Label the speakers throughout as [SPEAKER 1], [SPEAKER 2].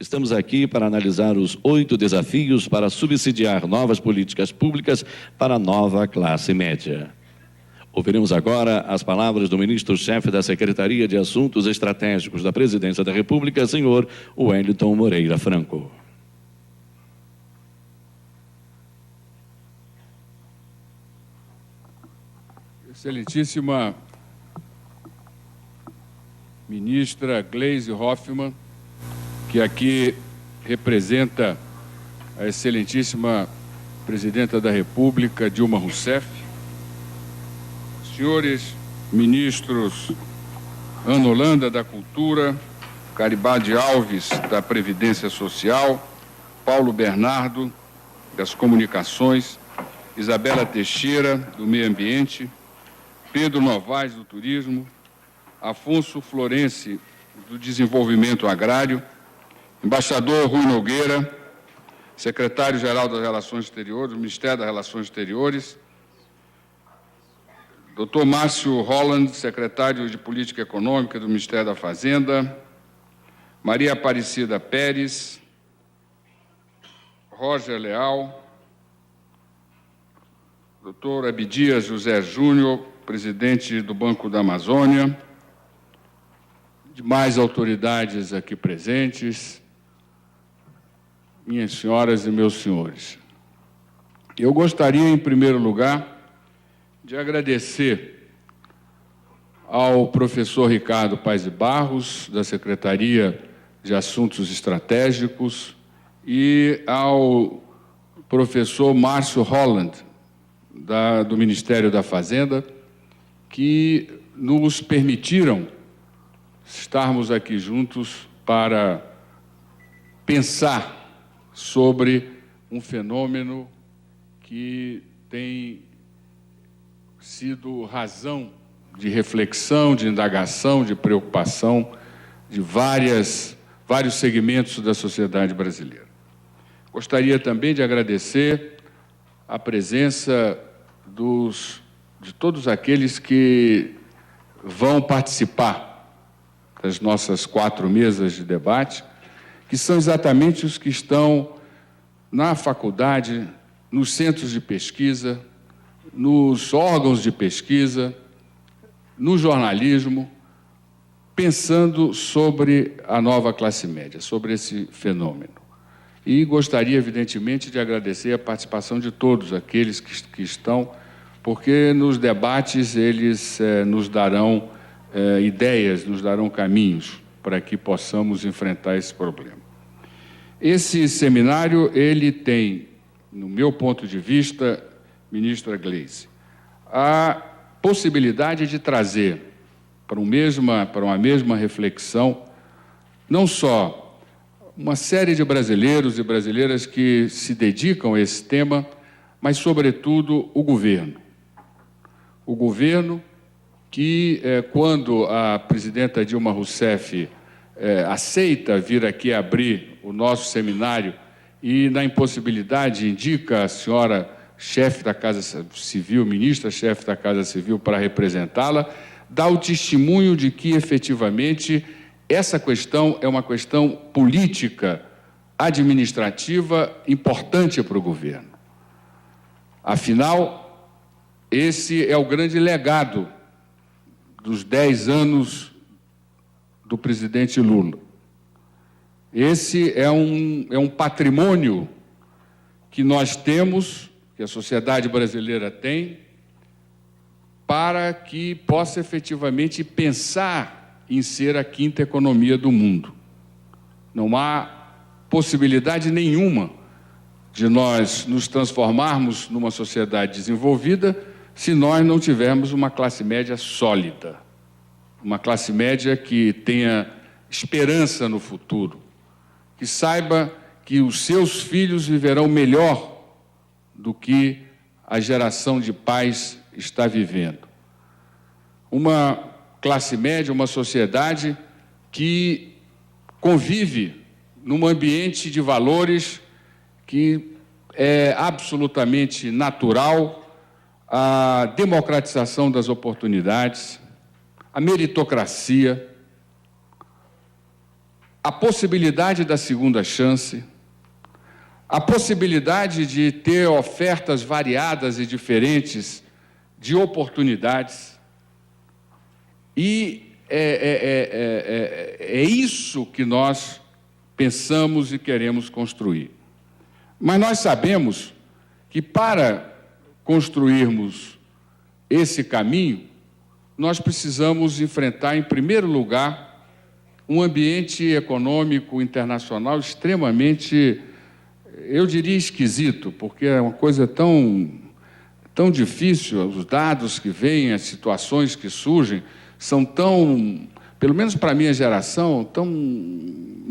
[SPEAKER 1] Estamos aqui para analisar os 8 desafios para subsidiar novas políticas públicas para a nova classe média. Ouviremos agora as palavras do ministro-chefe da Secretaria de Assuntos Estratégicos da Presidência da República, senhor Wellington Moreira Franco.
[SPEAKER 2] Excelentíssima ministra Gleisi Hoffmann, que aqui representa a excelentíssima presidenta da República, Dilma Rousseff, senhores ministros Ana Holanda, da Cultura, Garibaldi Alves, da Previdência Social, Paulo Bernardo, das Comunicações, Isabela Teixeira, do Meio Ambiente, Pedro Novaes, do Turismo, Afonso Florense, do Desenvolvimento Agrário, embaixador Rui Nogueira, secretário-geral das Relações Exteriores, do Ministério das Relações Exteriores, Dr. Márcio Holland, secretário de Política Econômica do Ministério da Fazenda, Maria Aparecida Pérez, Roger Leal, Dr. Abdias José Júnior, presidente do Banco da Amazônia, demais autoridades aqui presentes, minhas senhoras e meus senhores. Eu gostaria, em primeiro lugar, de agradecer ao professor Ricardo Paes de Barros, da Secretaria de Assuntos Estratégicos, e ao professor Márcio Holland, do Ministério da Fazenda, que nos permitiram estarmos aqui juntos para pensar sobre um fenômeno que tem sido razão de reflexão, de indagação, de preocupação de vários segmentos da sociedade brasileira. Gostaria também de agradecer a presença de todos aqueles que vão participar das nossas 4 mesas de debate, que são exatamente os que estão na faculdade, nos centros de pesquisa, nos órgãos de pesquisa, no jornalismo, pensando sobre a nova classe média, sobre esse fenômeno. E gostaria, evidentemente, de agradecer a participação de todos aqueles que estão, porque nos debates eles nos darão ideias, nos darão caminhos para que possamos enfrentar esse problema. Esse seminário, ele tem, no meu ponto de vista, ministra Gleisi, a possibilidade de trazer para uma mesma reflexão, não só uma série de brasileiros e brasileiras que se dedicam a esse tema, mas, sobretudo, o governo. O governo que, quando a presidenta Dilma Rousseff aceita vir aqui abrir o nosso seminário e, na impossibilidade, indica a senhora chefe da Casa Civil, ministra-chefe da Casa Civil, para representá-la, dá o testemunho de que, efetivamente, essa questão é uma questão política, administrativa, importante para o governo. Afinal, esse é o grande legado dos 10 anos do presidente Lula. Esse é um patrimônio que nós temos, que a sociedade brasileira tem, para que possa efetivamente pensar em ser a 5ª economia do mundo. Não há possibilidade nenhuma de nós nos transformarmos numa sociedade desenvolvida se nós não tivermos uma classe média sólida, uma classe média que tenha esperança no futuro, que saiba que os seus filhos viverão melhor do que a geração de pais está vivendo. Uma classe média, uma sociedade que convive num ambiente de valores que é absolutamente natural, a democratização das oportunidades, a meritocracia, a possibilidade da segunda chance, a possibilidade de ter ofertas variadas e diferentes de oportunidades. E é isso que nós pensamos e queremos construir. Mas nós sabemos que para construirmos esse caminho, nós precisamos enfrentar, em primeiro lugar, um ambiente econômico internacional extremamente, eu diria, esquisito, porque é uma coisa tão difícil, os dados que vêm, as situações que surgem, são tão, pelo menos para a minha geração, tão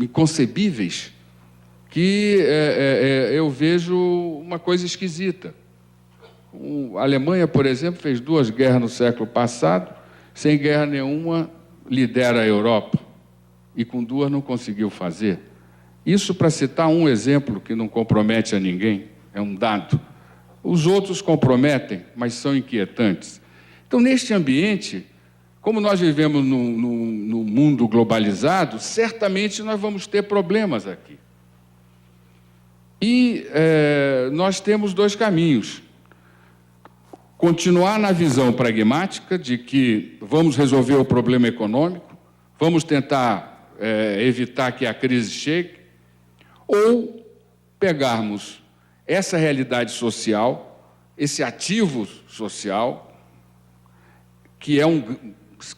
[SPEAKER 2] inconcebíveis, que eu vejo uma coisa esquisita. A Alemanha, por exemplo, fez 2 guerras no século passado, sem guerra nenhuma, lidera a Europa, e com 2 não conseguiu fazer. Isso para citar um exemplo que não compromete a ninguém, é um dado. Os outros comprometem, mas são inquietantes. Então, neste ambiente, como nós vivemos no mundo globalizado, certamente nós vamos ter problemas aqui. E nós temos 2 caminhos. Continuar na visão pragmática de que vamos resolver o problema econômico, vamos tentar evitar que a crise chegue, ou pegarmos essa realidade social, esse ativo social, que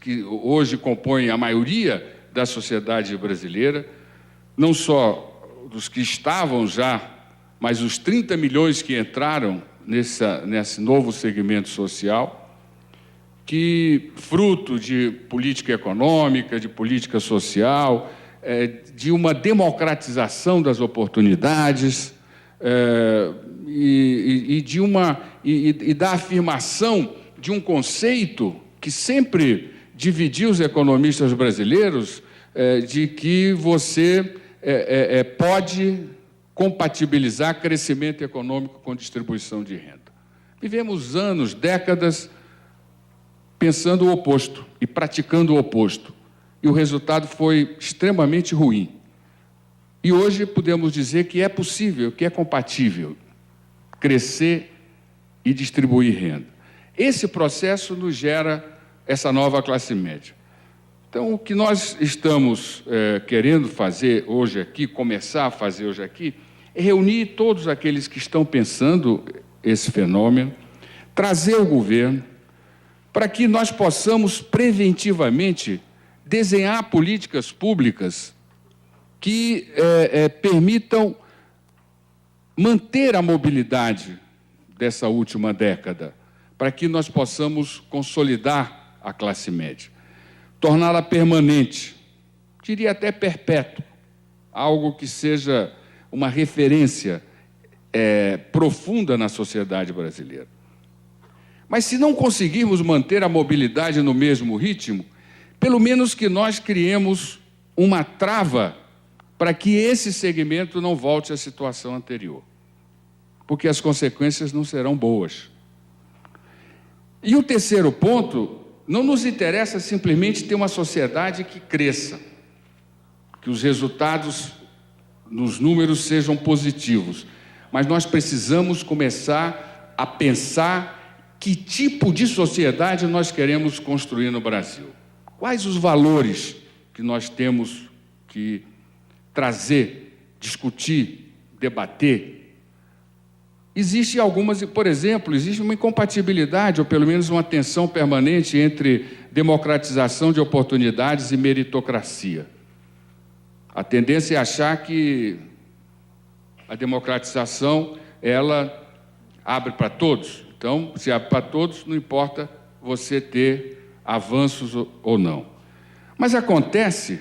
[SPEAKER 2] que hoje compõe a maioria da sociedade brasileira, não só dos que estavam já, mas os 30 milhões que entraram nesse novo segmento social, que, fruto de política econômica, de política social, de uma democratização das oportunidades e da afirmação de um conceito que sempre dividiu os economistas brasileiros, de que você pode compatibilizar crescimento econômico com distribuição de renda. Vivemos anos, décadas, pensando o oposto e praticando o oposto. E o resultado foi extremamente ruim. E hoje podemos dizer que é possível, que é compatível crescer e distribuir renda. Esse processo nos gera essa nova classe média. Então, o que nós estamos querendo fazer hoje aqui, começar a fazer hoje aqui, é reunir todos aqueles que estão pensando esse fenômeno, trazer o governo, para que nós possamos preventivamente desenhar políticas públicas que permitam manter a mobilidade dessa última década, para que nós possamos consolidar a classe média, torná-la permanente, diria até perpétua, algo que seja uma referência profunda na sociedade brasileira. Mas se não conseguirmos manter a mobilidade no mesmo ritmo, pelo menos que nós criemos uma trava para que esse segmento não volte à situação anterior, porque as consequências não serão boas. E o terceiro ponto, não nos interessa simplesmente ter uma sociedade que cresça, que os resultados nos números sejam positivos, mas nós precisamos começar a pensar que tipo de sociedade nós queremos construir no Brasil. Quais os valores que nós temos que trazer, discutir, debater? Existe por exemplo, existe uma incompatibilidade, ou pelo menos uma tensão permanente entre democratização de oportunidades e meritocracia. A tendência é achar que a democratização, ela abre para todos. Então, se abre para todos, não importa você ter avanços ou não. Mas acontece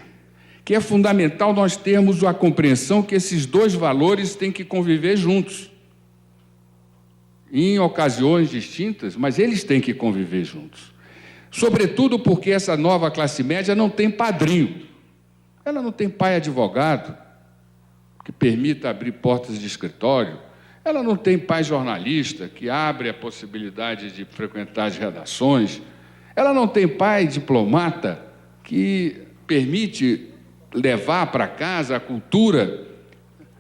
[SPEAKER 2] que é fundamental nós termos a compreensão que esses 2 valores têm que conviver juntos. Em ocasiões distintas, mas eles têm que conviver juntos. Sobretudo porque essa nova classe média não tem padrinho. Ela não tem pai advogado que permita abrir portas de escritório. Ela não tem pai jornalista que abre a possibilidade de frequentar as redações. Ela não tem pai diplomata que permite levar para casa a cultura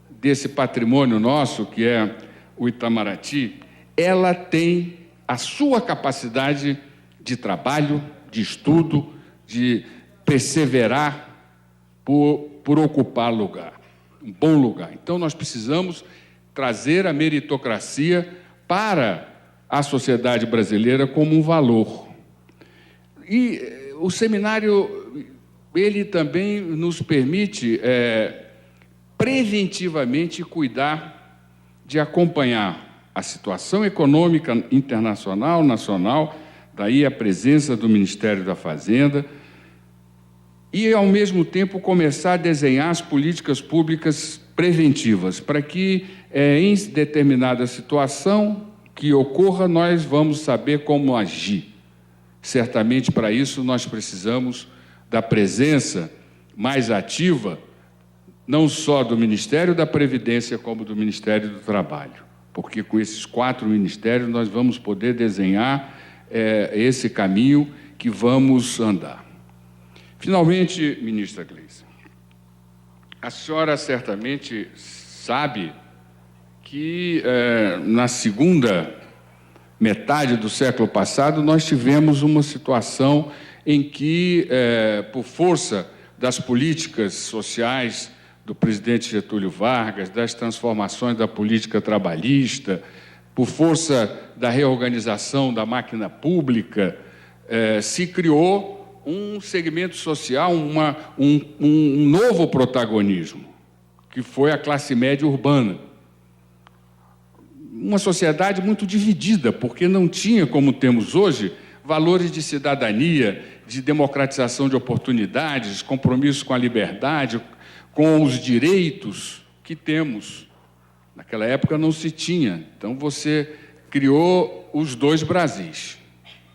[SPEAKER 2] desse patrimônio nosso, que é o Itamaraty, ela tem a sua capacidade de trabalho, de estudo, de perseverar por ocupar lugar, um bom lugar. Então, nós precisamos trazer a meritocracia para a sociedade brasileira como um valor. E o seminário, ele também nos permite preventivamente cuidar de acompanhar a situação econômica internacional, nacional, daí a presença do Ministério da Fazenda, e, ao mesmo tempo, começar a desenhar as políticas públicas preventivas, para que, em determinada situação que ocorra, nós vamos saber como agir. Certamente, para isso, nós precisamos da presença mais ativa, não só do Ministério da Previdência, como do Ministério do Trabalho, porque com esses 4 ministérios nós vamos poder desenhar esse caminho que vamos andar. Finalmente, ministra Gleisi, a senhora certamente sabe que na segunda metade do século passado nós tivemos uma situação em que, por força das políticas sociais do presidente Getúlio Vargas, das transformações da política trabalhista, por força da reorganização da máquina pública, se criou um segmento social, um novo protagonismo, que foi a classe média urbana. Uma sociedade muito dividida, porque não tinha, como temos hoje, valores de cidadania, de democratização de oportunidades, compromisso com a liberdade, com os direitos que temos. Naquela época não se tinha. Então, você criou os 2 Brasis.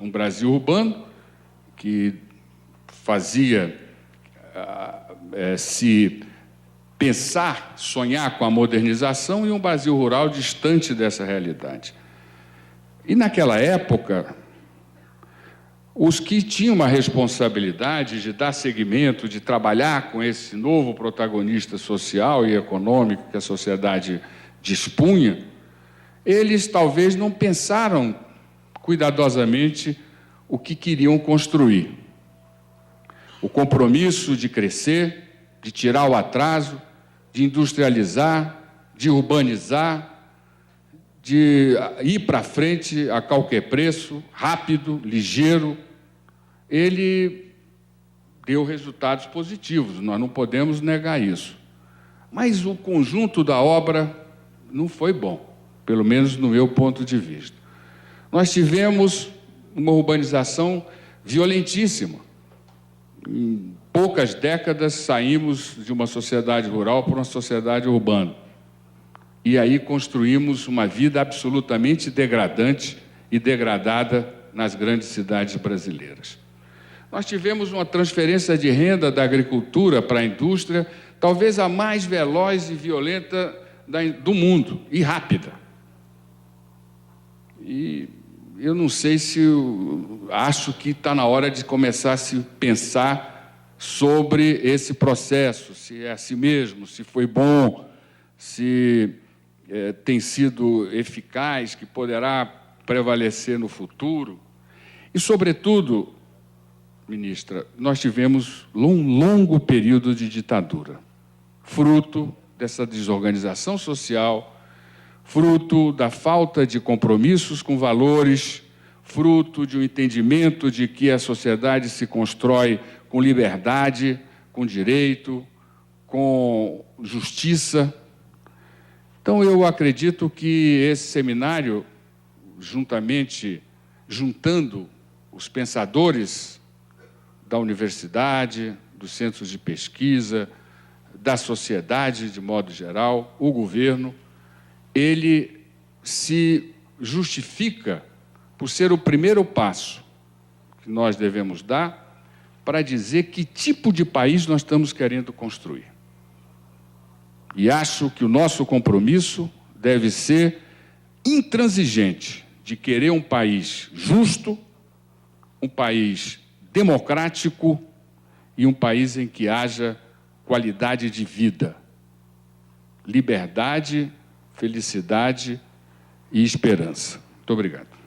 [SPEAKER 2] Um Brasil urbano, que fazia se pensar, sonhar com a modernização, e um Brasil rural distante dessa realidade. E, naquela época, os que tinham uma responsabilidade de dar seguimento, de trabalhar com esse novo protagonista social e econômico que a sociedade dispunha, eles talvez não pensaram cuidadosamente o que queriam construir. O compromisso de crescer, de tirar o atraso, de industrializar, de urbanizar, de ir para frente a qualquer preço, rápido, ligeiro, ele deu resultados positivos, nós não podemos negar isso. Mas o conjunto da obra não foi bom, pelo menos no meu ponto de vista. Nós tivemos uma urbanização violentíssima. Em poucas décadas saímos de uma sociedade rural para uma sociedade urbana. E aí construímos uma vida absolutamente degradante e degradada nas grandes cidades brasileiras. Nós tivemos uma transferência de renda da agricultura para a indústria, talvez a mais veloz e violenta do mundo, e rápida. E eu não sei se acho que está na hora de começar a se pensar sobre esse processo, se é assim mesmo, se foi bom, se tem sido eficaz, que poderá prevalecer no futuro. E, sobretudo, ministra, nós tivemos um longo período de ditadura, fruto dessa desorganização social, fruto da falta de compromissos com valores, fruto de um entendimento de que a sociedade se constrói com liberdade, com direito, com justiça. Então, eu acredito que esse seminário, juntando os pensadores da universidade, dos centros de pesquisa, da sociedade de modo geral, o governo, ele se justifica por ser o primeiro passo que nós devemos dar para dizer que tipo de país nós estamos querendo construir. E acho que o nosso compromisso deve ser intransigente de querer um país justo, um país democrático e um país em que haja qualidade de vida, liberdade, felicidade e esperança. Muito obrigado.